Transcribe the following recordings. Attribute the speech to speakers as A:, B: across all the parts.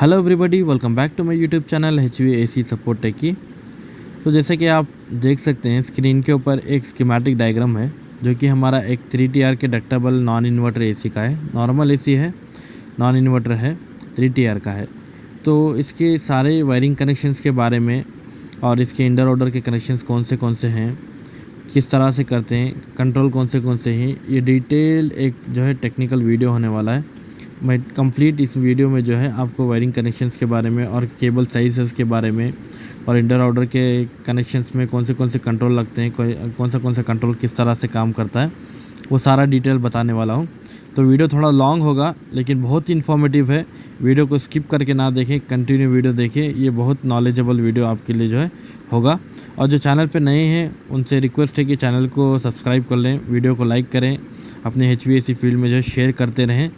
A: Hello everybody, welcome back to my YouTube channel HVAC support techie. तो जैसे कि आप देख सकते हैं स्क्रीन के ऊपर एक स्कीमेटिक डायग्राम है जो कि हमारा एक 3TR के डक्टेबल नॉन इन्वर्टर एसी का है। नॉर्मल एसी है, नॉन इन्वर्टर है, 3TR का है। तो इसके सारे वायरिंग कनेक्शंस के बारे में और इसके इंडर आउटर के कनेक्शंस कौन से हैं, किस तरह से करते हैं, कंट्रोल कौन से हैं, ये डिटेल एक जो है टेक्निकल वीडियो होने वाला है। मैं कंप्लीट इस वीडियो में जो है आपको वायरिंग कनेक्शंस के बारे में और केबल साइज़ेस के बारे में और इंटर आउटर के कनेक्शंस में कौन से कंट्रोल लगते हैं, कौन सा कंट्रोल किस तरह से काम करता है, वो सारा डिटेल बताने वाला हूँ। तो वीडियो थोड़ा लॉन्ग होगा लेकिन बहुत ही इन्फॉर्मेटिव है। वीडियो को स्किप करके ना देखें, कंटिन्यू वीडियो देखें। ये बहुत नॉलेजेबल वीडियो आपके लिए जो है होगा। और जो चैनल पे नए हैं उनसे रिक्वेस्ट है कि चैनल को सब्सक्राइब कर लें, वीडियो को लाइक करें, अपने HVAC फील्ड में जो है शेयर करते रहें।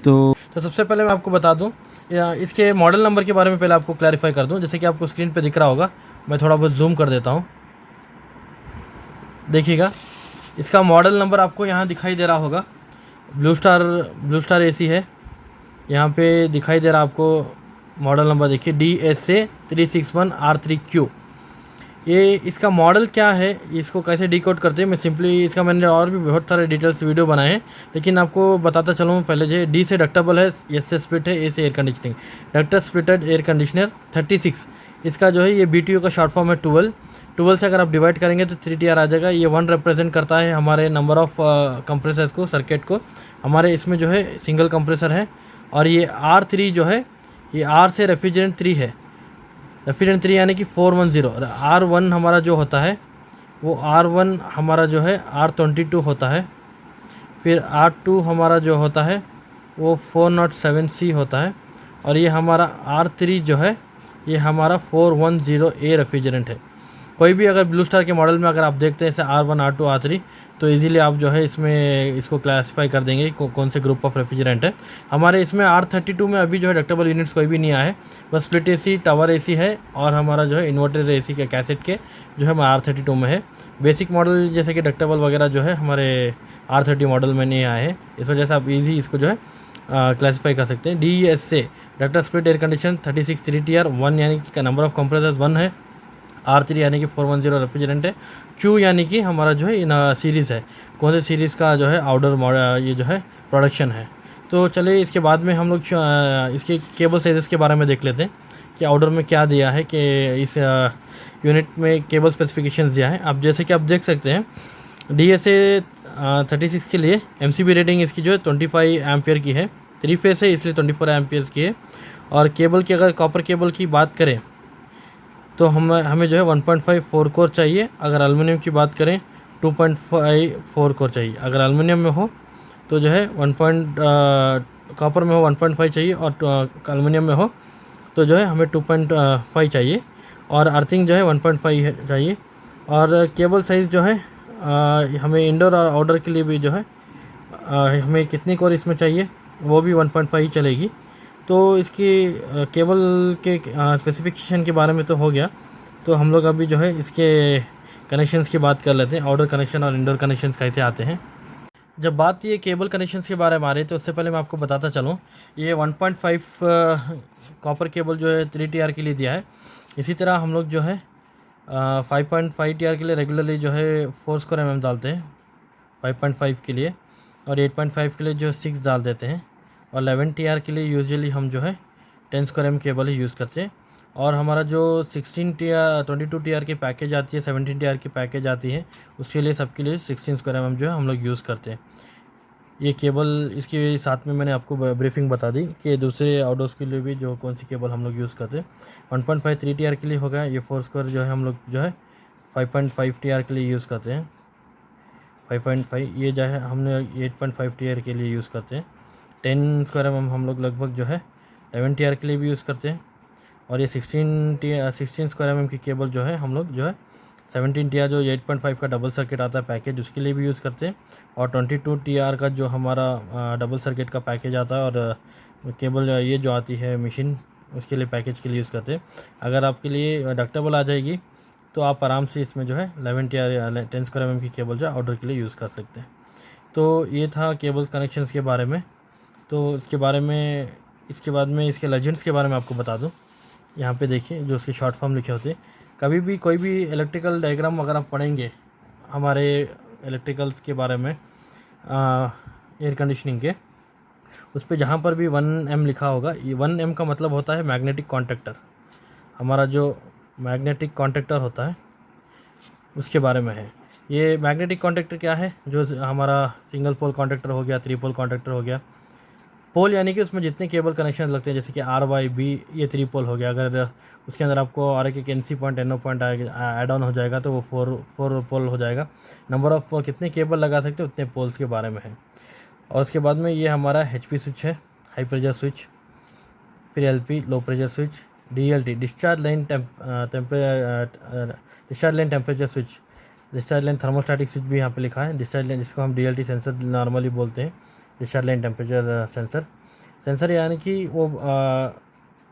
A: तो सबसे पहले मैं आपको बता दूं इसके मॉडल नंबर के बारे में पहले आपको क्लैरिफाई कर दूं। जैसे कि आपको स्क्रीन पे दिख रहा होगा, मैं थोड़ा बहुत जूम कर देता हूं, देखिएगा। इसका मॉडल नंबर आपको यहाँ दिखाई दे रहा होगा। ब्लू स्टार एसी है, यहाँ पे दिखाई दे रहा आपको मॉडल नंबर। देखिए DSA 361R3Q। ये इसका मॉडल क्या है, इसको कैसे डिकोड करते हैं, मैं सिंपली इसका मैंने और भी बहुत सारे डिटेल्स वीडियो बनाए हैं, लेकिन आपको बताता चलूँ। पहले जो D से डक्टेबल है, S से स्प्लिट है, A से air conditioning, doctor splitted air conditioner 36। इसका जो है ये BTU का शॉर्ट फॉर्म है 12 से अगर आप डिवाइड करेंगे तो 3TR आ जाएगा। ये 1 रिप्रेजेंट करता है हमारे नंबर ऑफ कंप्रेसर्स को, सर्किट को। हमारे इसमें जो है सिंगल कंप्रेसर है। और ये R3 जो है, ये R से रेफ्रिजरेंट 3 है। रेफ्रिजरेंट 3 यानी कि 410। R1 हमारा जो होता है वो R1 हमारा जो है R22 होता है। फिर R2 हमारा जो होता है वो 407C होता है। और ये हमारा R3 जो है ये हमारा 410A रेफ्रिजरेंट है। कोई भी अगर ब्लू स्टार के मॉडल में अगर आप देखते हैं जैसे R1 R2 R3, तो इजीली आप जो है इसमें इसको क्लासिफाई कर देंगे कौन से ग्रुप ऑफ रेफ्रिजरेंट है। हमारे इसमें R32 में अभी जो है डक्टेबल यूनिट्स कोई भी नहीं आया है, बस स्प्लिट एसी, टावर एसी है और हमारा जो है इन्वर्टर एसी के कैसेट के जो है हमारा R32 में है। बेसिक मॉडल जैसे कि डक्टेबल वगैरह जो है हमारे R30 मॉडल में नहीं आए हैं, इस वजह से आप ईजी इसको जो है क्लासीफाई कर सकते हैं। DSA doctor split air condition 36 3TR 1 यानी कि नंबर ऑफ कंप्रेसर्स 1 है। R3 यानी कि 410 रेफ्रिजरेंट है। Q यानी कि हमारा जो है इन सीरीज़ है, कौन से सीरीज़ का जो है आउटर ये जो है प्रोडक्शन है। तो चलिए इसके बाद में हम लोग इसके केबल साइज़ेस के बारे में देख लेते हैं कि आउटर में क्या दिया है, कि इस यूनिट में केबल स्पेसिफिकेशंस दिया है। आप जैसे कि आप देख सकते हैं DSA 36 के लिए MCB रेटिंग इसकी जो है 25 एम्पियर की है। 3 फेस है इसलिए 24 एम्पियर्स की है। और केबल की अगर कॉपर केबल की बात करें तो हमें जो है 1.5 4 कोर चाहिए। अगर एल्युमिनियम की बात करें 2.5 4 कोर चाहिए। अगर एल्युमिनियम में हो तो जो है कॉपर में हो 1.5 चाहिए, और एल्युमिनियम में हो तो जो है हमें 2.5 चाहिए। और अर्थिंग जो है 1.5 चाहिए। और केबल साइज़ जो है हमें इंडोर और आउटडोर के लिए भी जो है हमें कितनी कोर इसमें चाहिए, वो भी 1.5 ही चलेगी। तो इसकी केबल के स्पेसिफिकेशन के बारे में तो हो गया। तो हम लोग अभी जो है इसके कनेक्शंस की बात कर लेते हैं, आउटडोर कनेक्शन और इंडोर कनेक्शंस कैसे आते हैं। जब बात ये केबल कनेक्शंस के बारे में आ रही है तो उससे पहले मैं आपको बताता चलूँ, ये 1.5 कॉपर केबल जो है 3TR के लिए दिया है। इसी तरह हम लोग जो है 5.5 TR के लिए रेगुलरली जो है 4 स्क्वायर mm डालते हैं 5.5 के लिए, और 8.5 के लिए जो 6 डाल देते हैं। और 11 TR के लिए यूजुअली हम जो है 10 स्क्वायर mm केबल ही यूज़ करते हैं। और हमारा जो 16 TR 22 TR की पैकेज आती है, 17 TR की पैकेज आती है, उसके लिए सबके लिए 16 स्क्वायर mm जो है हम लोग यूज़ करते हैं। ये केबल इसके साथ में मैंने आपको ब्रीफिंग बता दी कि दूसरे आउटडोर्स के लिए भी जो कौन सी केबल हम लोग यूज़ करते हैं। 1.5 3TR के लिए हो गया। ये 4 स्क्वायर जो है हम लोग जो है 5.5 TR के लिए यूज़ करते हैं। 5.5 ये जो है हमने 8.5 TR के लिए यूज़ करते हैं। 10 स्क्वायर mm हम लोग लगभग जो है 11 TR के लिए भी यूज़ करते हैं। और ये 16 स्क्वायर mm की केबल जो है हम लोग जो है 17 TR जो 8.5 का डबल सर्किट आता है पैकेज, उसके लिए भी यूज़ करते हैं। और 22 TR का जो हमारा डबल सर्किट का पैकेज आता है और केबल ये जो आती है मशीन, उसके लिए पैकेज के लिए यूज़ करते हैं। अगर आपके लिए डक्टेबल आ जाएगी तो आप आराम से इसमें जो है 11 TR या 10 स्क्वायर mm की केबल जो है आउटडोर के लिए यूज़ कर सकते हैं। तो ये था केबल्स कनेक्शंस के बारे में। तो इसके बारे में इसके बाद में इसके लेजेंड्स के बारे में आपको बता दूं। यहाँ पे देखिए जो उसके शॉर्ट फॉर्म लिखे होते हैं। कभी भी कोई भी इलेक्ट्रिकल डायग्राम अगर आप पढ़ेंगे हमारे इलेक्ट्रिकल्स के बारे में, एयर कंडीशनिंग के, उस पे जहाँ पर भी 1M लिखा होगा, ये 1M का मतलब होता है मैग्नेटिक कॉन्टैक्टर। हमारा जो मैग्नेटिक कॉन्टैक्टर होता है उसके बारे में है। ये मैग्नेटिक कॉन्टैक्टर क्या है, जो हमारा सिंगल पोल कॉन्टैक्टर हो गया, 3 पोल कॉन्टैक्टर हो गया। पोल यानी कि उसमें जितने केबल कनेक्शन लगते हैं, जैसे कि RYB, ये 3 पोल हो गया। अगर उसके अंदर आपको और एक NC point NO point add on हो जाएगा तो वो 4 पोल हो जाएगा। नंबर ऑफ कितने केबल लगा सकते हैं उतने पोल्स के बारे में है। और उसके बाद में ये हमारा HP स्विच है, हाई प्रेशर स्विच। फिर LP, low pressure switch. DLT, discharge line temperature switch. Discharge line thermostatic switch भी यहाँ पे लिखा है। डिस्चार्ज लाइन, जिसको हम DLT सेंसर नॉर्मली बोलते हैं, डिस्चार्ज लाइन टेम्परेचर सेंसर यानी कि वो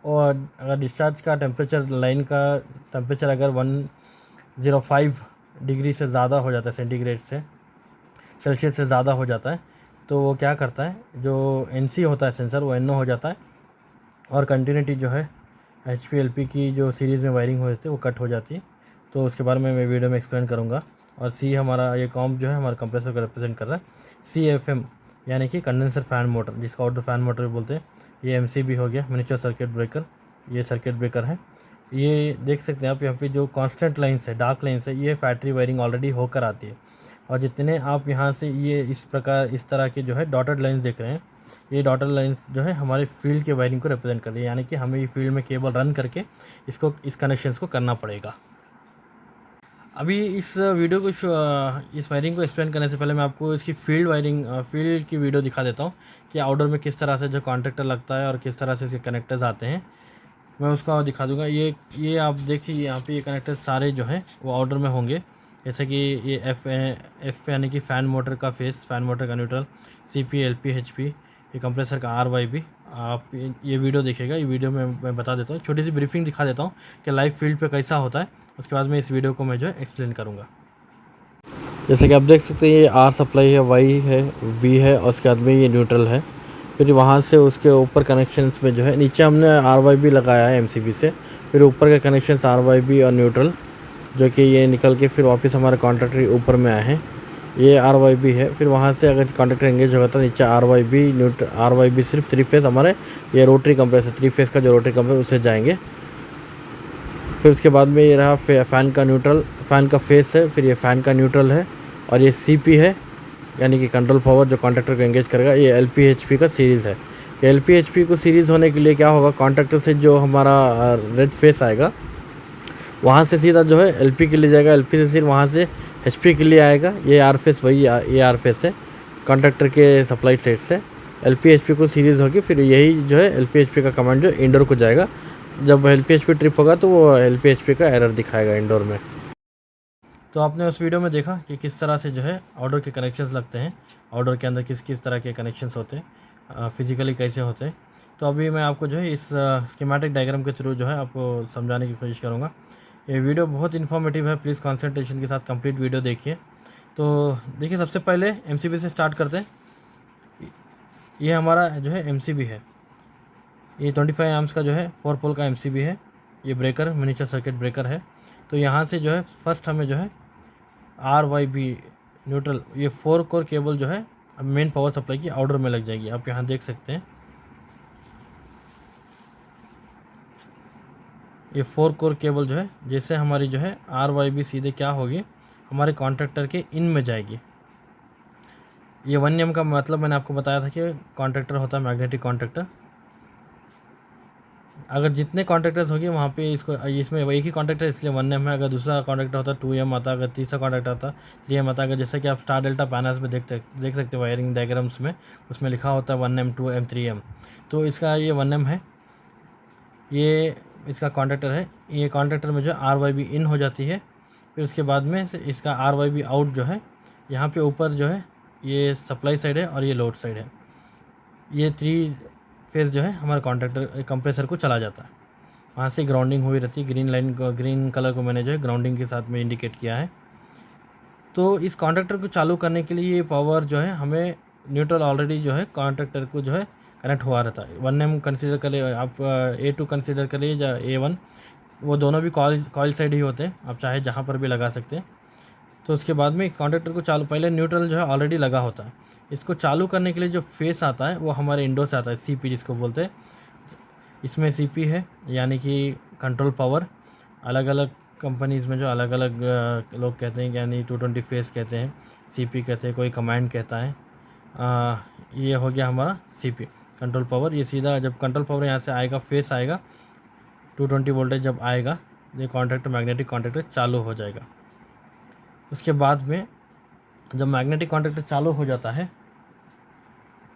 A: और अगर डिस्चार्ज का टेम्परेचर, लाइन का टेम्परेचर अगर 105 डिग्री से ज़्यादा हो जाता है, सेंटीग्रेड से, सेल्सियस से ज़्यादा हो जाता है, तो वो क्या करता है, जो NC होता है सेंसर, वो NO हो जाता है और कंटिन्यूटी जो है HP LP की जो सीरीज़ में वायरिंग हो जाती है वो कट हो जाती है। तो उसके बारे में मैं वीडियो में एक्सप्लेन करूँगा। और C हमारा ये कॉम्प जो है हमारा कंप्रेसर को रिप्रेजेंट कर रहा है। CFM यानी कि कंडेंसर फ़ैन मोटर, जिसको आउटडोर फ़ैन मोटर भी बोलते हैं। ये MCB हो गया, मिनिएचर सर्किट ब्रेकर। ये सर्किट ब्रेकर है। ये देख सकते हैं आप यहाँ पे जो कांस्टेंट लाइन्स है, डार्क लाइन्स है, ये फैक्ट्री वायरिंग ऑलरेडी होकर आती है। और जितने आप यहाँ से ये इस तरह के जो है डॉटेड लाइन्स देख रहे हैं, ये डॉटेड लाइन्स जो है हमारे फील्ड के वायरिंग को रिप्रेजेंट कर रही है। यानी कि हमें ये फील्ड में केबल रन करके इस कनेक्शंस को करना पड़ेगा। अभी इस वीडियो को इस वायरिंग को एक्सप्लेन करने से पहले मैं आपको इसकी फील्ड की वीडियो दिखा देता हूँ कि आउटडोर में किस तरह से जो कॉन्टैक्टर लगता है और किस तरह से इसके कनेक्टर्स आते हैं, मैं उसका दिखा दूंगा। ये आप देखिए यहाँ पे ये कनेक्टर सारे जो हैं वो आउटडोर में होंगे। जैसे कि ये एफ यानी कि फ़ैन मोटर का फेस, फ़ैन मोटर का न्यूट्रल, CP, LP, HP, ये कंप्रेसर का RYB। आप ये वीडियो देखिएगा। ये वीडियो में मैं बता देता हूँ, छोटी सी ब्रीफिंग दिखा देता हूँ कि लाइव फील्ड पे कैसा होता है। उसके बाद में इस वीडियो को मैं जो है एक्सप्लेन करूँगा। जैसे कि आप देख सकते हैं ये R सप्लाई है, Y है, B है और उसके बाद में ये न्यूट्रल है। फिर वहाँ से उसके ऊपर कनेक्शंस में जो है नीचे हमने RYB लगाया है MCB से, फिर ऊपर के कनेक्शंस RYB और न्यूट्रल, जो कि ये निकल के फिर वापस हमारे कॉन्टैक्टर ऊपर में आए हैं। ये RYB है। फिर वहाँ से अगर कॉन्टैक्टर एंगेज होगा तो नीचे RYB सिर्फ 3 फेस हमारे ये रोटरी कंप्रेसर, 3 फेस का जो रोटरी कंप्रेसर उससे जाएंगे। फिर उसके बाद में ये रहा फ़ैन का न्यूट्रल, फ़ैन का फेस है, फिर ये फ़ैन का न्यूट्रल है और ये CP है यानी कि कंट्रोल पावर जो कॉन्टैक्टर को एंगेज करेगा। ये LP HP का सीरीज़ है। ये LP HP को सीरीज़ होने के लिए क्या होगा, कॉन्टैक्टर से जो हमारा रेड फेस आएगा वहाँ से सीधा जो है LP के लिए जाएगा, LP से सिर्फ वहाँ से HP के लिए आएगा। ये R फेस, वही ये R फेस है कॉन्टैक्टर के सप्लाई साइड से। LP HP को सीरीज़ होगी, फिर यही जो है LP HP का कमांड जो इंडोर को जाएगा। जब LP HP ट्रिप होगा तो वो LP HP का एरर दिखाएगा इंडोर में। तो आपने उस वीडियो में देखा कि किस तरह से जो है आउटडोर के कनेक्शंस लगते हैं, आउटडोर के अंदर किस किस तरह के कनेक्शंस होते हैं, फिजिकली कैसे होते हैं। तो अभी मैं आपको जो है इस स्कीमेटिक डायग्राम के थ्रू जो है आपको समझाने की कोशिश करूँगा। ये वीडियो बहुत इन्फॉर्मेटिव है, प्लीज़ कंसंट्रेशन के साथ कंप्लीट वीडियो देखिए। तो देखिए सबसे पहले MCB से स्टार्ट करते हैं। ये हमारा जो है MCB है, ये 25 एम्स का जो है 4 पोल का MCB है। ये ब्रेकर मिनिएचर सर्किट ब्रेकर है। तो यहाँ से जो है फर्स्ट हमें जो है RYB न्यूट्रल, ये 4 कोर केबल जो है मेन पावर सप्लाई की आउटडोर में लग जाएगी। आप यहाँ देख सकते हैं ये 4 कोर केबल जो है, जैसे हमारी जो है RYB सीधे क्या होगी, हमारे कॉन्ट्रैक्टर के इन में जाएगी। ये 1M का मतलब मैंने आपको बताया था कि कॉन्ट्रैक्टर होता है मैग्नेटिक कॉन्ट्रैक्टर। अगर जितने कॉन्ट्रैक्टर्स होंगे वहाँ पे इसमें एक ही कॉन्ट्रैक्टर इसलिए 1M है। अगर दूसरा कॉन्ट्रैक्टर होता 2M आता, अगर तीसरा कॉन्ट्रैक्टर होता 3M आता। अगर जैसे कि आप स्टार डेल्टा पैनल्स में देख सकते हो वायरिंग डायग्राम्स में, उसमें लिखा होता है 1M 2M 3M। तो इसका ये 1M है, ये इसका कॉन्ट्रैक्टर है। ये कॉन्ट्रैक्टर में जो RYB इन हो जाती है, फिर उसके बाद में इसका RYB आउट जो है यहाँ पे ऊपर जो है ये सप्लाई साइड है और ये लोड साइड है। ये 3 फेस जो है हमारे कॉन्ट्रैक्टर कंप्रेसर को चला जाता है। वहाँ से ग्राउंडिंग हुई रहती है, ग्रीन कलर को मैंने जो है ग्राउंडिंग के साथ में इंडिकेट किया है। तो इस कॉन्ट्रैक्टर को चालू करने के लिए ये पावर जो है हमें न्यूट्रल ऑलरेडी जो है कॉन्ट्रैक्टर को जो है कनेक्ट हुआ रहता है। 1M कंसीडर कर ले आप, A2 कंसीडर करिए या A1, वो दोनों भी कॉइल साइड ही होते हैं, आप चाहे जहाँ पर भी लगा सकते हैं। तो उसके बाद में कॉन्टैक्टर को चालू, पहले न्यूट्रल जो है ऑलरेडी लगा होता है, इसको चालू करने के लिए जो फेस आता है वो हमारे इंडोर से आता है, CP जिसको बोलते हैं। इसमें CP है यानी कि कंट्रोल पावर। अलग अलग कंपनीज़ में जो अलग अलग लोग कहते हैं, यानी 220 फेस कहते हैं, CP कहते हैं, कोई कमांड कहता है। ये हो गया हमारा CP कंट्रोल पावर। ये सीधा जब कंट्रोल पावर यहाँ से आएगा, फेस आएगा, 220 वोल्टेज जब आएगा, ये कॉन्टैक्टर मैग्नेटिक कॉन्टैक्टर चालू हो जाएगा। उसके बाद में जब मैग्नेटिक कॉन्टैक्टर चालू हो जाता है,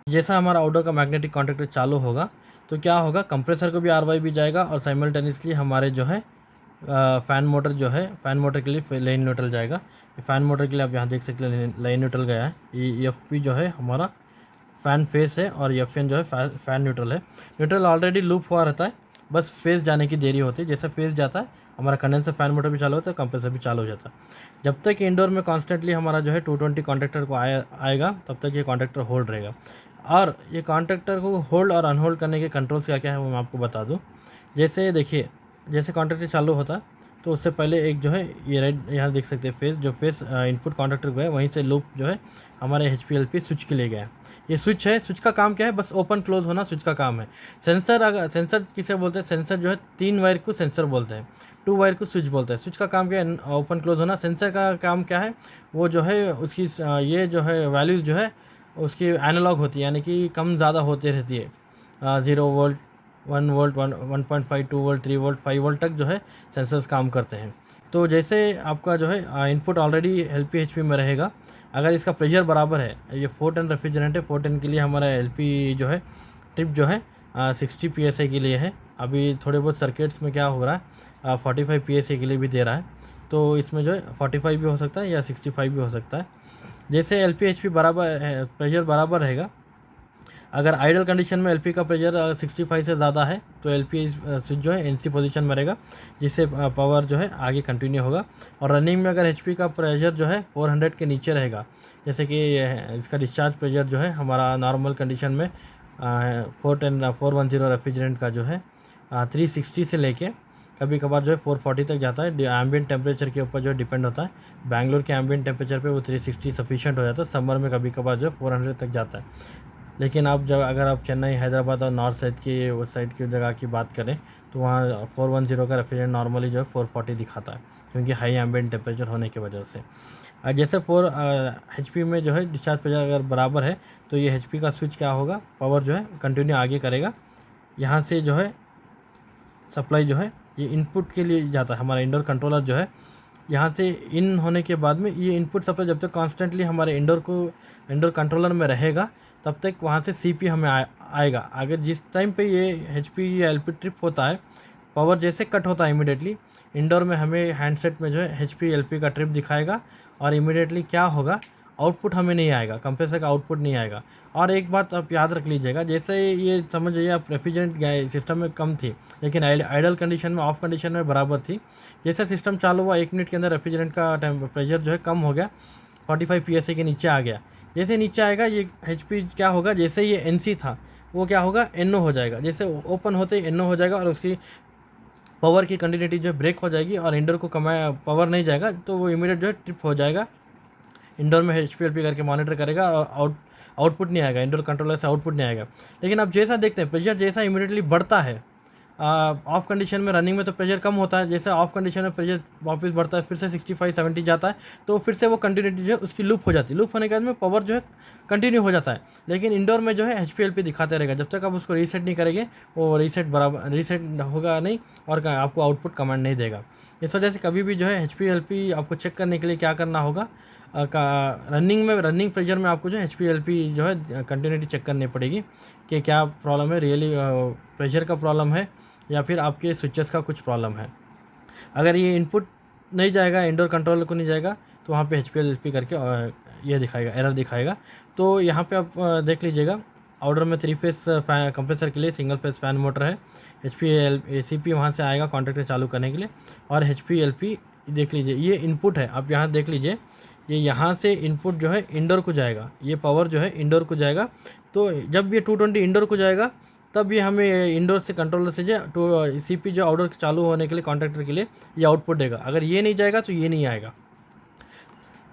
A: जैसा हमारा आउटडोर का मैग्नेटिक कॉन्टैक्टर चालू होगा तो क्या होगा, कंप्रेसर को भी RY भी जाएगा और साइमल्टेनियसली हमारे जो है फ़ैन मोटर जो है, फ़ैन मोटर के लिए लाइन न्यूट्रल जाएगा। फ़ैन मोटर के लिए आप यहाँ देख सकते हैं लाइन न्यूट्रल गया है। ये FP जो है हमारा फ़ैन फेस है और FN जो है फ़ैन न्यूट्रल है। न्यूट्रल ऑलरेडी लूप हुआ रहता है, बस फेस जाने की देरी होती है। जैसे फेस जाता है हमारा कंडेंसर फ़ैन मोटर भी चालू होता है, कंप्रेसर भी चालू हो जाता है। जब तक इंडोर में कॉन्स्टेंटली हमारा जो है 220 कॉन्टैक्टर को आएगा तब तक ये कॉन्टैक्टर होल्ड रहेगा। और ये कॉन्टैक्टर को होल्ड और अनहोल्ड करने के कंट्रोल्स क्या क्या है वो मैं आपको बता दूँ। जैसे देखिए, जैसे कॉन्टैक्टर चालू होता है तो उससे पहले एक जो है ये रेड यहाँ देख सकते हैं फेस, जो फेस इनपुट कॉन्टैक्टर को है वहीं से लूप जो है हमारे HPLP स्विच के लिए गया है। ये स्विच है, स्विच का काम क्या है, बस ओपन क्लोज होना स्विच का काम है। सेंसर, अगर सेंसर किसे बोलते हैं, सेंसर जो है 3 वायर को सेंसर बोलते हैं, 2 वायर को स्विच बोलते हैं। स्विच का काम क्या है, ओपन क्लोज होना। सेंसर का काम क्या है, वो जो है उसकी ये जो है वैल्यूज़ जो है उसकी एनालॉग होती है, यानी कि कम ज़्यादा होती रहती है। 0 volt, 1 volt, 1.5, 2 volt, 3 volt, 5 volt तक जो है सेंसर्स काम करते हैं। तो जैसे आपका जो है इनपुट ऑलरेडी LP HP में रहेगा, अगर इसका प्रेशर बराबर है, ये 410 रेफ्रिजरेंट है, 410 के लिए हमारा LP जो है ट्रिप जो है 60 PSI के लिए है। अभी थोड़े बहुत सर्किट्स में क्या हो रहा है 45 PSI के लिए भी दे रहा है, तो इसमें जो है 45 भी हो सकता है या 65 भी हो सकता है। जैसे LP HP बराबर है, प्रेशर बराबर रहेगा। अगर आइडल कंडीशन में LP का प्रेशर 65 से ज़्यादा है तो LP स्विच जो है NC पोजीशन में रहेगा, जिससे पावर जो है आगे कंटिन्यू होगा। और रनिंग में अगर HP का प्रेशर जो है 400 के नीचे रहेगा, जैसे कि इसका डिस्चार्ज प्रेशर जो है हमारा नॉर्मल कंडीशन में 410 रेफ्रिजरेंट का जो है 360 से लेके कभी कभार जो है 440 तक जाता है। एम्बिएंट टेम्परेचर के ऊपर जो है डिपेंड होता है। बैंगलोर के एम्बिएंट टेम्परेचर पे वो 360 सफिशिएंट हो जाता है। समर में कभी कभार जो है 400 तक जाता है। लेकिन आप जब अगर आप चेन्नई, हैदराबाद और नॉर्थ साइड की उस साइड की जगह की बात करें तो वहाँ 410 का रेफ्रिजरेंट नॉर्मली जो है 440 दिखाता है, क्योंकि हाई एम्बिएंट टेम्परेचर होने की वजह से। जैसे 4 HP में जो है डिस्चार्ज प्रेशर अगर बराबर है तो ये HP का स्विच क्या होगा, पावर जो है कंटिन्यू आगे करेगा। यहाँ से जो है सप्लाई जो है ये इनपुट के लिए जाता है। हमारा इंडोर कंट्रोलर जो है यहाँ से इन होने के बाद में ये इनपुट सप्लाई जब तक कॉन्स्टेंटली हमारे इंडोर कंट्रोलर में रहेगा तब तक वहाँ से CP हमें आएगा। अगर जिस टाइम पे ये HP या LP ट्रिप होता है, पावर जैसे कट होता है इमीडिएटली इंडोर में हमें हैंडसेट में जो है HP LP का ट्रिप दिखाएगा और इमीडिएटली क्या होगा, आउटपुट हमें नहीं आएगा, कंप्रेसर का आउटपुट नहीं आएगा। और एक बात आप याद रख लीजिएगा, जैसे ये समझ जाइए आप रेफ्रिजरेंट सिस्टम में कम थी लेकिन आइडल कंडीशन में, ऑफ कंडीशन में बराबर थी। जैसे सिस्टम चालू हुआ 1 मिनट के अंदर रेफ्रिजरेंट का प्रेशर जो है कम हो गया, 45 PSI के नीचे आ गया। जैसे नीचे आएगा ये HP क्या होगा, जैसे ये NC था वो क्या होगा, NO हो जाएगा। जैसे ओपन होते ही NO हो जाएगा और उसकी पावर की कंटिन्यूटी जो है ब्रेक हो जाएगी और इंडोर को पावर नहीं जाएगा, तो वो इमीडिएट जो है ट्रिप हो जाएगा। इंडोर में HPLP करके मॉनिटर करेगा और आउटपुट नहीं आएगा, इंडोर कंट्रोलर से आउटपुट नहीं आएगा। लेकिन अब जैसा देखते हैं प्रेशर जैसा इमीडिएटली बढ़ता है, ऑफ कंडीशन में, रनिंग में तो प्रेशर कम होता है, जैसे ऑफ कंडीशन में प्रेशर वापस बढ़ता है, फिर से 65-70 जाता है, तो फिर से वो कंटिन्यूटी जो है उसकी लूप हो जाती है। लूप होने के बाद में पावर जो है कंटिन्यू हो जाता है। लेकिन इंडोर में जो है HPLP दिखाते रहेगा, जब तक आप उसको रीसेट नहीं करेंगे वो रीसेट होगा नहीं और आपको आउटपुट कमांड नहीं देगा। इस वजह से कभी भी जो है HPLP आपको चेक करने के लिए क्या करना होगा, रनिंग प्रेशर में आपको जो है HPLP जो है कंटिन्यूटी चेक करनी पड़ेगी कि क्या प्रॉब्लम है, रियली प्रेशर का प्रॉब्लम है या फिर आपके स्विचेस का कुछ प्रॉब्लम है। अगर ये इनपुट नहीं जाएगा, इंडोर कंट्रोलर को नहीं जाएगा, तो वहाँ पे HPLP करके ये दिखाएगा, एरर दिखाएगा। तो यहाँ पे आप देख लीजिएगा, आउटडोर में 3 फेस कंप्रेसर के लिए सिंगल फेस फैन मोटर है, CP वहाँ से आएगा कॉन्टैक्टर चालू करने के लिए, और HPLP देख लीजिए ये इनपुट है। आप यहाँ देख लीजिए ये यहाँ से इनपुट जो है इंडोर को जाएगा, ये पावर जो है इंडोर को जाएगा। तो जब ये 220 इंडोर को जाएगा तब ये हमें इंडोर से कंट्रोलर से जो तो सीपी जो आउटडोर चालू होने के लिए कॉन्ट्रैक्टर के लिए ये आउटपुट देगा। अगर ये नहीं जाएगा तो ये नहीं आएगा।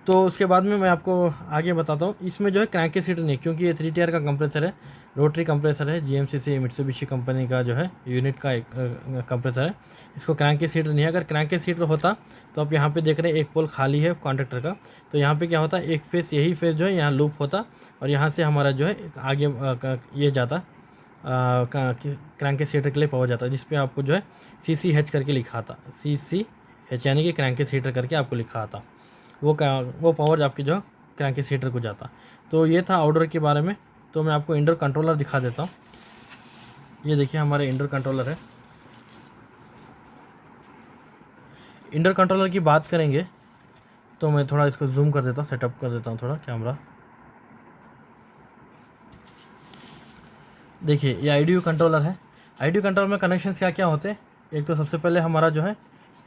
A: तो उसके बाद में मैं आपको आगे बताता हूँ। इसमें जो है क्रैंकेस हीटर नहीं, क्योंकि ये 3 टियर का कंप्रेसर है, रोटरी कंप्रेसर है, जीएमसीसी मित्सुबिशी कंपनी का जो है यूनिट का एक कंप्रेसर है। इसको क्रैंकेस हीटर नहीं है। अगर क्रैंकेस हीटर होता तो आप यहाँ पे देख रहे हैं एक पोल खाली है कॉन्ट्रैक्टर का। तो यहाँ पे क्या होता है, एक फेस, यही फेस जो है यहाँ लूप होता और यहाँ से हमारा जो है आगे ये जाता क्रैंकेस हीटर के लिए पावर जाता है, जिस पे आपको जो है CCH करके लिखा था, CCH यानी कि क्रैंकेस हीटर करके आपको लिखा था। वो पावर आपकी जो क्रैंकेस हीटर को जाता। तो ये था आउटडोर के बारे में। तो मैं आपको इंडोर कंट्रोलर दिखा देता हूँ। ये देखिए हमारे इंडोर कंट्रोलर है। इंडोर कंट्रोलर की बात करेंगे तो मैं थोड़ा इसको जूम कर देता हूँ, सेटअप कर देता हूँ थोड़ा कैमरा। देखिए ये IDU कंट्रोलर है। IDU कंट्रोलर में कनेक्शंस क्या क्या होते हैं, एक तो सबसे पहले हमारा जो है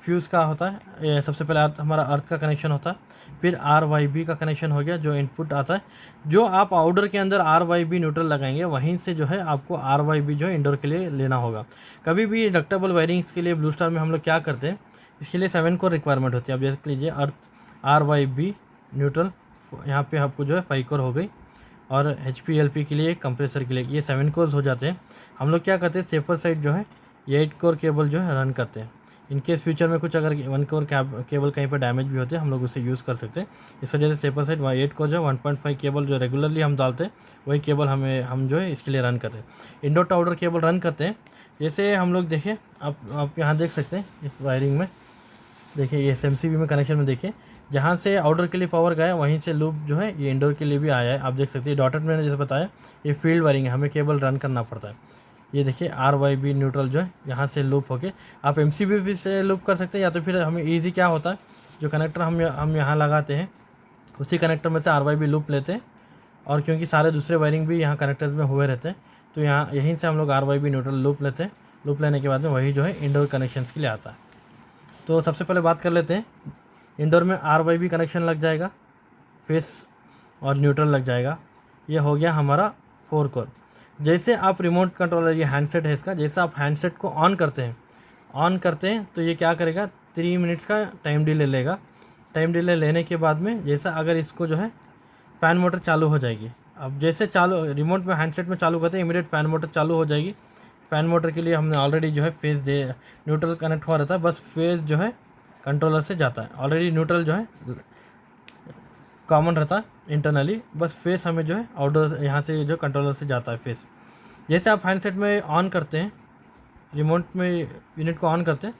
A: फ्यूज़ का होता है, ये सबसे पहले हमारा अर्थ का कनेक्शन होता है। फिर RYB का कनेक्शन हो गया जो इनपुट आता है। जो आप आउटडोर के अंदर RYB न्यूट्रल लगाएंगे वहीं से जो है आपको RYB जो है इंडोर के लिए लेना होगा। कभी भी डक्टेबल वायरिंग्स के लिए ब्लू स्टार में हम लोग क्या करते हैं, इसके लिए 7 कोर रिक्वायरमेंट होती है। आप देख लीजिए अर्थ RYB न्यूट्रल, यहाँ पे आपको जो है 5 कोर हो गई, और HPLP के लिए कंप्रेसर के लिए ये 7 कोर्स हो जाते हैं। हम लोग क्या करते हैं, सेफर साइड जो है ये 8 कोर केबल जो है रन करते हैं। इनकेस फ्यूचर में कुछ अगर 1 कोर केबल कहीं पर डैमेज भी होते हैं हम लोग उसे यूज़ कर सकते हैं। इस वजह से सेफर साइड 8 कोर जो 1.5 केबल जो रेगुलरली हम डालते हैं वही केबल हम जो है इसके लिए रन करते हैं। Indoor to outdoor cable run करते हैं। जैसे हम लोग देखिए, आप यहाँ देख सकते हैं इस वायरिंग में, देखिए ये SMCB में कनेक्शन में देखिए, जहाँ से आउटडोर के लिए पावर गया वहीं से लूप जो है ये इंडोर के लिए भी आया है। आप देख सकते हैं डॉटेड मैंने जैसे बताया ये फील्ड वायरिंग है, हमें केबल रन करना पड़ता है। ये देखिए RYB न्यूट्रल जो है यहाँ से लूप होके आप MCB भी से लूप कर सकते हैं, या तो फिर हमें ईजी क्या होता है, जो कनेक्टर हम यहाँ लगाते हैं उसी कनेक्टर में से RYB लूप लेते हैं। और क्योंकि सारे दूसरे वायरिंग भी यहाँ कनेक्टर्स में हुए रहते हैं तो यहाँ यहीं से हम लोग RYB न्यूट्रल लूप लेते हैं। लूप लेने के बाद में वही जो है इंडोर कनेक्शंस के लिए आता है। तो सबसे पहले बात कर लेते हैं, इंडोर में RYB कनेक्शन लग जाएगा, फेस और न्यूट्रल लग जाएगा। ये हो गया हमारा 4 कोर। जैसे आप रिमोट कंट्रोलर, ये हैंडसेट है इसका, जैसे आप हैंडसेट को ऑन करते हैं तो ये क्या करेगा, 3 मिनट्स का टाइम डिले लेगा। टाइम डिले लेने के बाद में जैसा अगर इसको जो है फ़ैन मोटर चालू हो जाएगी। अब जैसे चालू रिमोट में हैंडसेट में चालू करते हैं इमीडिएट फ़ैन मोटर चालू हो जाएगी। फ़ैन मोटर के लिए हमने ऑलरेडी जो है फेस न्यूट्रल कनेक्ट हुआ रहता है, बस फेस जो है कंट्रोलर से जाता है। ऑलरेडी न्यूट्रल जो है कॉमन रहता है इंटरनली, बस फेस हमें जो है आउटडोर यहाँ से जो कंट्रोलर से जाता है फेस। जैसे आप हैंडसेट में ऑन करते हैं, रिमोट में यूनिट को ऑन करते हैं,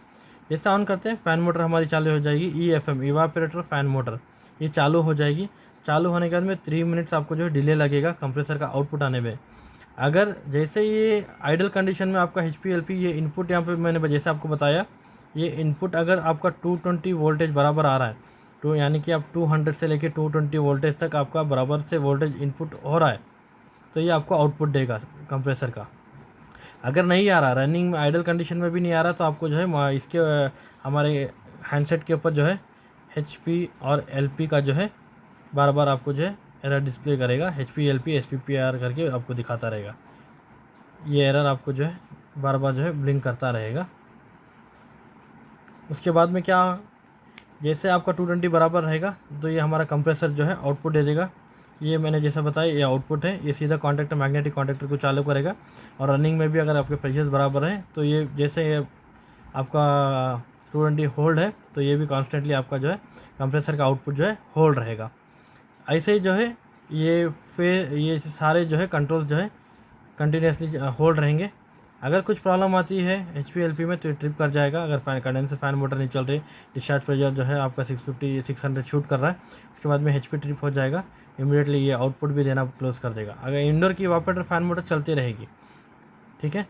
A: जैसे ऑन करते हैं फ़ैन मोटर हमारी चालू हो जाएगी। EFM इवापोरेटर फ़ैन मोटर ये चालू हो जाएगी। चालू होने के बाद में 3 मिनट्स आपको जो है डिले लगेगा कंप्रेसर का आउटपुट आने में। अगर जैसे ये आइडल कंडीशन में आपका HPLP ये इनपुट यहाँ पे मैंने जैसे आपको बताया, ये इनपुट अगर आपका 220 वोल्टेज बराबर आ रहा है तो यानी कि आप 200 से लेके 220 वोल्टेज तक आपका बराबर से वोल्टेज इनपुट हो रहा है तो ये आपको आउटपुट देगा कंप्रेसर का। अगर नहीं आ रहा, रनिंग में आइडल कंडीशन में भी नहीं आ रहा, तो आपको जो है इसके हमारे हैंडसेट के ऊपर जो है HP और LP का जो है बार बार आपको जो है एरर डिस्प्ले करेगा। HPLP SPPR करके आपको दिखाता रहेगा। ये एरर आपको जो है बार बार जो है ब्लिंक करता रहेगा। उसके बाद में क्या, जैसे आपका 220 बराबर रहेगा तो ये हमारा कंप्रेसर जो है आउटपुट दे देगा। ये मैंने जैसा बताया ये आउटपुट है, ये सीधा कॉन्टैक्टर मैग्नेटिक कॉन्टैक्टर को चालू करेगा। और रनिंग में भी अगर आपके प्रेशर्स बराबर है तो ये जैसे ये आपका 220 होल्ड है तो ये भी कॉन्स्टेंटली आपका जो है कंप्रेसर का आउटपुट जो है होल्ड रहेगा। ऐसे ही जो है ये सारे जो है कंट्रोल्स जो है कंटिन्यूसली होल्ड रहेंगे। अगर कुछ प्रॉब्लम आती है HPLP में तो ये ट्रिप कर जाएगा। अगर कंडेंसर फ़ैन मोटर नहीं चल रही, डिस्चार्ज प्रेशर जो है आपका 600 शूट कर रहा है, उसके बाद में HP ट्रिप हो जाएगा, इमीडिएटली ये आउटपुट भी देना क्लोज कर देगा। अगर इंडोर की इवापोरेटर फ़ैन मोटर चलती रहेगी, ठीक है,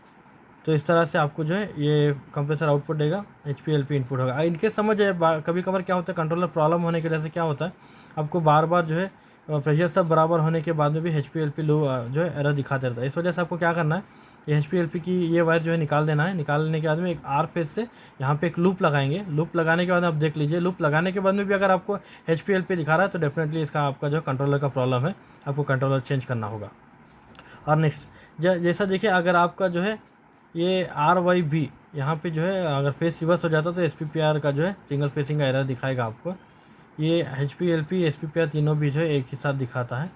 A: तो इस तरह से आपको जो है ये कंप्रेसर आउटपुट देगा, HPLP इनपुट होगा। इनके समझ है कभी कभार क्या होता है, कंट्रोलर प्रॉब्लम होने की वजह से क्या होता है, आपको बार बार जो है प्रेशर सब बराबर होने के बाद में भी HPLP लो जो है एरर दिखाते रहता है। इस वजह से आपको क्या करना है, ये HPLP की ये वायर जो है निकाल देना है। निकालने के बाद में एक आर फेस से यहाँ पे एक लूप लगाएंगे। लूप लगाने के बाद आप देख लीजिए, लूप लगाने के बाद में भी अगर आपको HPLP दिखा रहा है तो डेफिनेटली इसका आपका जो कंट्रोलर का प्रॉब्लम है, आपको कंट्रोलर चेंज करना होगा। और नेक्स्ट जैसा देखिए, अगर आपका जो है ये RYB यहाँ पे जो है अगर फेस रिवर्स हो जाता तो SPPR का जो है सिंगल फेसिंग का एरर दिखाएगा आपको। ये HPLP SPPR तीनों भी जो है एक ही साथ दिखाता है।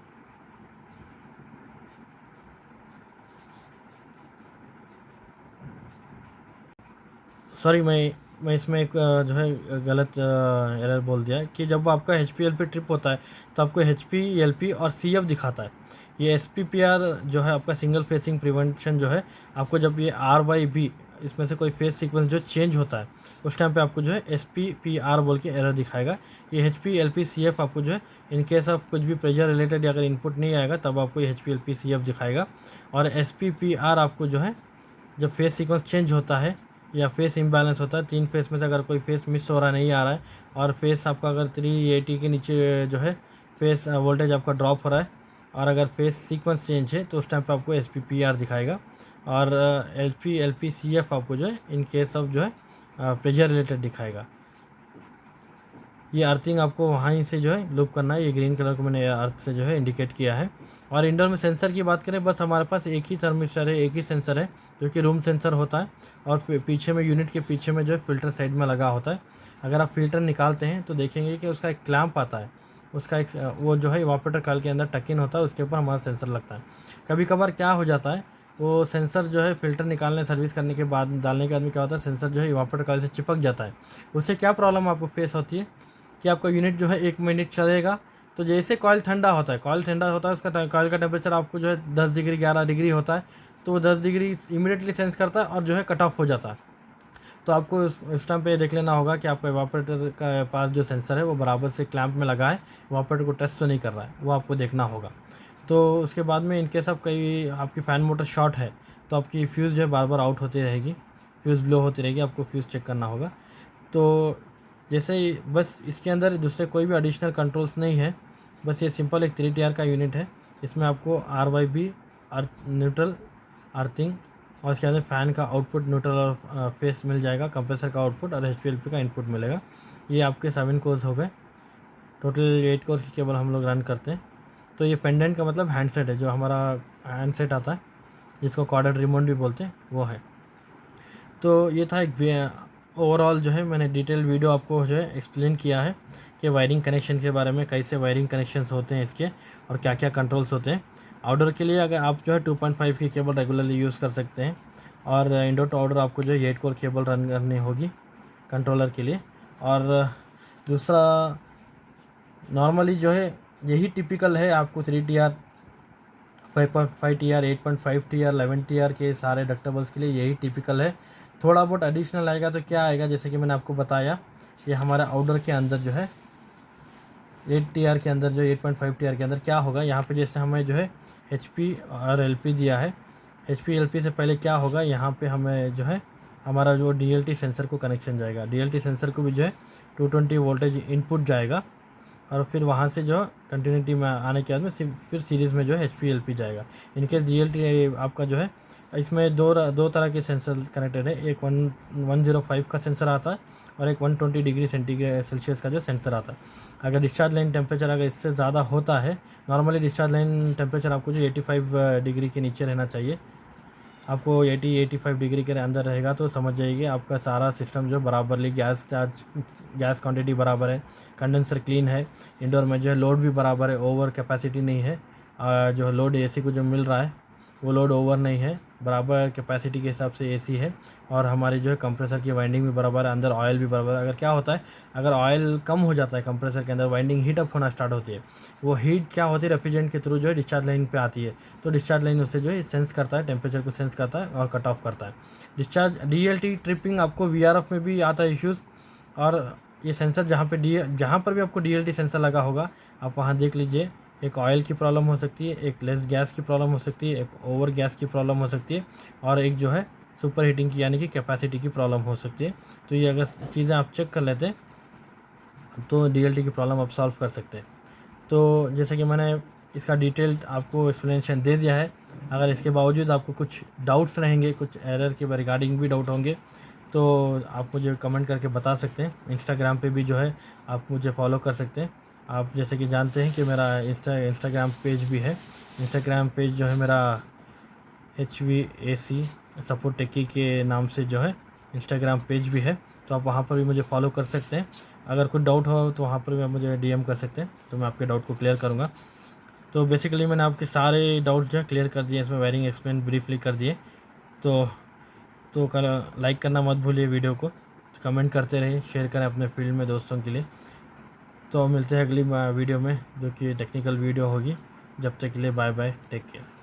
A: सॉरी, मैं इसमें एक जो है गलत एरर बोल दिया कि जब आपका HPLP ट्रिप होता है तो आपको HPLP और CF दिखाता है। ये SPPR जो है आपका सिंगल फेसिंग प्रिवेंशन जो है, आपको जब ये RYB इसमें से कोई फेस सीक्वेंस जो चेंज होता है उस टाइम पे आपको जो है SPPR बोल के एरर दिखाएगा। ये HPLP CF आपको जो है इन केस ऑफ कुछ भी प्रेशर रिलेटेड अगर इनपुट नहीं आएगा तब आपको ये HPLP CF दिखाएगा। और SPPR आपको जो है जब फेस सीक्वेंस चेंज होता है या फेस इम्बैलेंस होता है, 3 फेस में से अगर कोई फेस मिस हो रहा नहीं आ रहा है और फेस आपका अगर 380 के नीचे जो है फेस वोल्टेज आपका ड्रॉप हो रहा है और अगर फेस सीक्वेंस चेंज है तो उस टाइम पे आपको SPPR दिखाएगा। और HPLP-CF आपको जो है इन केस ऑफ जो है प्रेशर रिलेटेड दिखाएगा। ये अर्थिंग आपको वहीं से जो है लूप करना है। ये ग्रीन कलर को मैंने अर्थ से जो है इंडिकेट किया है। और इंडोर में सेंसर की बात करें, बस हमारे पास एक ही थर्मिस्टर है, एक ही सेंसर है जो कि रूम सेंसर होता है। और पीछे में यूनिट के पीछे में जो है फ़िल्टर साइड में लगा होता है। अगर आप फ़िल्टर निकालते हैं तो देखेंगे कि उसका एक क्लैंप आता है, उसका एक वो जो है इवापोरेटर कॉइल के अंदर टक इन होता है, उसके ऊपर हमारा सेंसर लगता है। कभी कभार क्या हो जाता है, वो सेंसर जो है फ़िल्टर निकालने सर्विस करने के बाद डालने के बाद में क्या होता है, सेंसर जो है इवापोरेटर कॉइल से चिपक जाता है। उससे क्या प्रॉब्लम आपको फेस होती है कि आपका यूनिट जो है 1 मिनट चलेगा तो जैसे कॉइल ठंडा होता है, उसका कॉइल का टेम्परेचर आपको जो है 10 डिग्री 11 डिग्री होता है, तो वो 10 डिग्री इमीडिएटली सेंस करता है और जो है कट ऑफ हो जाता है। तो आपको उस टाइम पे देख लेना होगा कि आपका इवापोरेटर का पास जो सेंसर है वो बराबर से क्लैंप में लगा है, इवापोरेटर को टच तो नहीं कर रहा है, वो आपको देखना होगा। तो उसके बाद में इनकेस आप कहीं आपकी फ़ैन मोटर शॉर्ट है तो आपकी फ्यूज़ जो है बार बार आउट होती रहेगी, फ्यूज़ ब्लो होती रहेगी, आपको फ्यूज़ चेक करना होगा। तो जैसे ही बस इसके अंदर दूसरे कोई भी एडिशनल कंट्रोल्स नहीं है, बस ये सिंपल एक 3TR का यूनिट है। इसमें आपको RYB अर्थ न्यूट्रल अर्थिंग और इसके अंदर फ़ैन का आउटपुट न्यूट्रल और फेस मिल जाएगा, कंप्रेसर का आउटपुट और HPLP का इनपुट मिलेगा। ये आपके 7 कोर्स हो गए, टोटल 8 कोर्स की केबल हम लोग रन करते हैं। तो ये पेंडेंट का मतलब हैंडसेट है, जो हमारा हैंडसेट आता है जिसको कॉर्डेड रिमोट भी बोलते हैं, वो है। तो ये था एक ओवरऑल जो है मैंने डिटेल वीडियो आपको जो है एक्सप्लेन किया है कि वायरिंग कनेक्शन के बारे में, कैसे वायरिंग कनेक्शंस होते हैं इसके और क्या क्या कंट्रोल्स होते हैं। आउटडोर के लिए अगर आप जो है 2.5 की केबल रेगुलरली यूज़ कर सकते हैं और इंडोर टू आउटडोर आपको जो है 8 कोर केबल रन करनी होगी कंट्रोलर के लिए। और दूसरा नॉर्मली जो है यही टिपिकल है, आपको 3TR 5.5TR 8.5TR 11TR के सारे डक्टेबल्स के लिए यही टिपिकल है। थोड़ा बहुत एडिशनल आएगा तो क्या आएगा, जैसे कि मैंने आपको बताया, ये हमारा आउटडोर के अंदर जो है 8TR के अंदर जो 8.5TR के अंदर क्या होगा, यहाँ पे जैसे हमें जो है HP और LP दिया है। HP LP से पहले क्या होगा, यहाँ पे हमें जो है हमारा जो DLT सेंसर को कनेक्शन जाएगा, DLT सेंसर को भी जो है 220 वोल्टेज इनपुट जाएगा और फिर वहाँ से जो कंटिन्यूटी में आने के बाद में फिर सीरीज़ में जो है HPLP जाएगा। इनकेस DLT आपका जो है इसमें दो तरह के सेंसर कनेक्टेड है, एक 105 का सेंसर आता है और एक 120 डिग्री सेल्सियस का जो सेंसर आता है। अगर डिस्चार्ज लाइन टेम्परेचर अगर इससे ज़्यादा होता है, नॉर्मली डिस्चार्ज लाइन टेम्परेचर आपको जो 85 डिग्री के नीचे रहना चाहिए, आपको 80-85 डिग्री के अंदर रहेगा तो समझ जाइए आपका सारा सिस्टम जो बराबरली गैस क्वांटिटी बराबर है, कंडेंसर क्लीन है, इंडोर में जो है लोड भी बराबर है, ओवर कैपेसिटी नहीं है, जो लोड AC को जो मिल रहा है वो लोड ओवर नहीं है, बराबर कैपेसिटी के हिसाब से AC है। और हमारी जो है कंप्रेसर की वाइंडिंग भी बराबर है, अंदर ऑयल भी बराबर है। अगर क्या होता है, अगर ऑयल कम हो जाता है कंप्रेसर के अंदर, वाइंडिंग हीट अप होना स्टार्ट होती है, वो हीट क्या होती है रेफ्रिजरेंट के थ्रू जो है डिस्चार्ज लाइन पे आती है, तो डिस्चार्ज लाइन उससे जो है सेंस करता है, टेम्परेचर को सेंस करता है और कट ऑफ करता है। डिस्चार्ज DLT ट्रिपिंग आपको VRF में भी आता है इश्यूज़। और ये सेंसर जहाँ पर भी आपको DLT सेंसर लगा होगा, आप वहाँ देख लीजिए, एक ऑयल की प्रॉब्लम हो सकती है, एक लेस गैस की प्रॉब्लम हो सकती है, एक ओवर गैस की प्रॉब्लम हो सकती है और एक जो है सुपर हीटिंग की यानी कि कैपेसिटी की प्रॉब्लम हो सकती है। तो ये अगर चीज़ें आप चेक कर लेते हैं तो DLT की प्रॉब्लम आप सॉल्व कर सकते हैं। तो जैसे कि मैंने इसका डिटेल आपको एक्सप्लेनेशन दे दिया है। अगर इसके बावजूद आपको कुछ डाउट्स रहेंगे, कुछ एरर के रिगार्डिंग भी डाउट होंगे, तो आप मुझे कमेंट करके बता सकते हैं। इंस्टाग्राम पे भी जो है आप मुझे फॉलो कर सकते हैं। आप जैसे कि जानते हैं कि मेरा इंस्टाग्राम पेज भी है। इंस्टाग्राम पेज जो है मेरा HVAC सपोर्ट टेकी के नाम से जो है इंस्टाग्राम पेज भी है, तो आप वहाँ पर भी मुझे फॉलो कर सकते हैं। अगर कुछ डाउट हो तो वहाँ पर भी आप मुझे DM कर सकते हैं, तो मैं आपके डाउट को क्लियर करूँगा। तो बेसिकली मैंने आपके सारे डाउट्स जो है क्लियर कर दिए, इसमें वायरिंग एक्सप्लेन ब्रीफली कर दिए। तो लाइक करना मत भूलिए वीडियो को, तो कमेंट करते रहिए, शेयर करें अपने फील्ड में दोस्तों के लिए। तो मिलते हैं अगली वीडियो में, जो कि टेक्निकल वीडियो होगी। जब तक के लिए बाय बाय, टेक केयर।